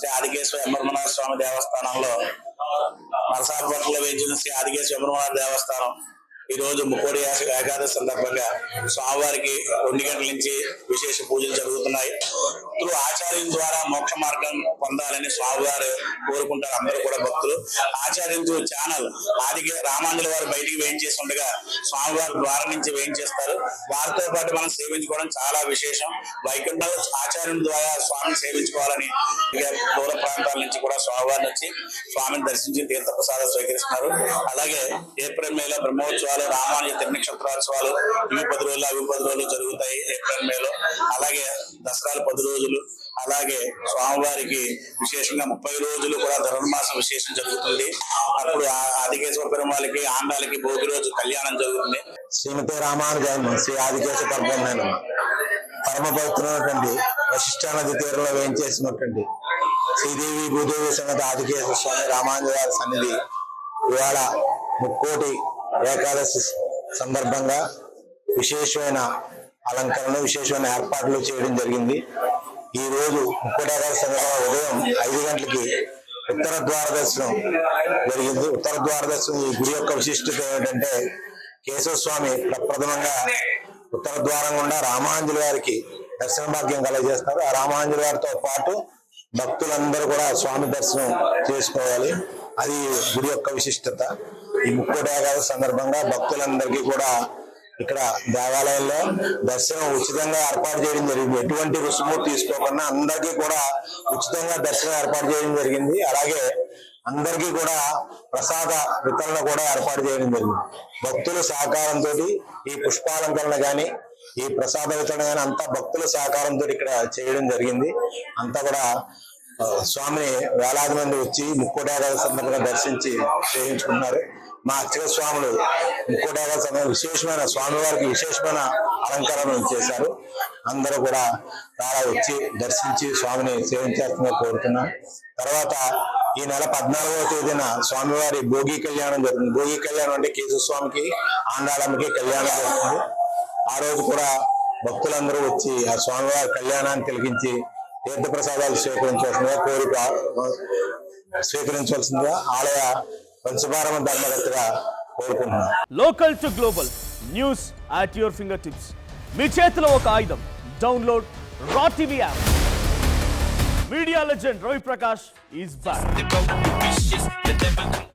శ్రీ ఆదికేశ్వర యమరమణ స్వామి దేవస్థానంలో నరసాపురంలో వేయించిన శ్రీ ఆదికేశ్వర యమరమణ దేవస్థానం ఈ రోజు ముక్కోడి ఏకాదశి సందర్భంగా స్వామివారికి 2 గంటల నుంచి విశేష పూజలు జరుగుతున్నాయి. ఆచార్యం ద్వారా మోక్ష మార్గం పొందాలని స్వామివారు కోరుకుంటారు. అందరూ కూడా భక్తులు ఆచార్యం ఛానల్ ఆదికే రామాంజుల వారు బయటికి వేయించేసి ఉండగా స్వామివారి ద్వారం నుంచి వేయించేస్తారు. వారితో పాటు మనం సేవించుకోవడం చాలా విశేషం. వైకుంఠం ఆచార్యం ద్వారా స్వామిని సేవించుకోవాలని దూర ప్రాంతాల నుంచి కూడా స్వామివారిని వచ్చి స్వామిని దర్శించి తీర్థ ప్రసాదం స్వీకరిస్తున్నారు. అలాగే ఏప్రిల్ మేలో బ్రహ్మోత్సవాలు, రామానుజ తిరునక్షత్రోత్సవాలు ఇవి 10 రోజులు అవి 10 రోజులు జరుగుతాయి ఏప్రిల్ మేలో. అలాగే దసరాలు 10 రోజులు, అలాగే స్వామివారికి విశేషంగా 30 రోజులు కూడా ధనుర్మాసం విశేషం జరుగుతుంది. అప్పుడు ఆదికేశ్వర పెరుమాళకి ఆండాలకి భోగి రోజు కళ్యాణం జరుగుతుంది. శ్రీమతి రామానుజాయన శ్రీ ఆదికేశ్వర పరబ్రహ్మణ పరమ పవిత్రమైనటువంటి వశిష్ఠ నది తీరంలో వేయించేసినటువంటి శ్రీదేవి భూదేవి సమేత ఆదికేశ్వర స్వామి రామానుజ గారి సన్నిధి ఇవాళ ముక్కోటి ఏకాదశి సందర్భంగా విశేషమైన అలంకరణ, విశేషమైన ఏర్పాట్లు చేయడం జరిగింది. ఈ రోజు ముక్కోటి ఏకాదశి సందర్భంగా ఉదయం 5 గంటలకి ఉత్తర ద్వార దర్శనం జరిగింది. ఉత్తర ద్వార దర్శనం ఈ గుడి యొక్క విశిష్టత ఏమిటంటే కేశవ స్వామి ప్రప్రథమంగా ఉత్తర ద్వారం గుండా రామాంజుల గారికి దర్శన భాగ్యం కలగజేస్తారు. ఆ రామాంజుల గారితో పాటు భక్తులందరూ కూడా స్వామి దర్శనం చేసుకోవాలి. అది గుడి యొక్క విశిష్టత. ఈ ముక్కోటి ఏకాదశి సందర్భంగా భక్తులందరికీ కూడా ఇక్కడ దేవాలయంలో దర్శనం ఉచితంగా ఏర్పాటు చేయడం జరిగింది. ఎటువంటి రుసుము తీసుకోకుండా అందరికీ కూడా ఉచితంగా దర్శనం ఏర్పాటు చేయడం జరిగింది. అలాగే అందరికీ కూడా ప్రసాద వితరణ కూడా ఏర్పాటు చేయడం జరిగింది. భక్తుల సహకారంతో ఈ పుష్పాలంకరణ కానీ ఈ ప్రసాద వితరణ కానీ అంతా భక్తుల సహకారంతో ఇక్కడ చేయడం జరిగింది. అంతా కూడా స్వామిని వేలాది మంది వచ్చి ముక్కోటి ఏకాదశి సందర్భంగా దర్శించి సేవించుకున్నారు. మా అర్చక స్వాములు ముక్కోటి ఏకాదశి సమయంలో విశేషమైన స్వామివారికి విశేషమైన అలంకరణ చేశారు. అందరూ కూడా చాలా వచ్చి దర్శించి స్వామిని సేవించాల్సిందిగా కోరుతున్నాం. తర్వాత ఈ నెల 14వ తేదీన స్వామివారి భోగి కళ్యాణం జరుగుతుంది. భోగి కళ్యాణం అంటే కేశవ స్వామికి ఆండాళమ్మకి కళ్యాణం జరుగుతుంది. ఆ రోజు కూడా భక్తులందరూ వచ్చి ఆ స్వామివారి కళ్యాణాన్ని తిలకించి తీర్థ ప్రసాదాలు స్వీకరించవలసిందిగా ఆలయ వంశపారమ ధర్మకర్తగా కోరుకుంటున్నాను. Local to global news at your fingertips. మీ చేతిలో ఒక ఆయుధం. Download Raw TV app. Media legend Ravi Prakash is back.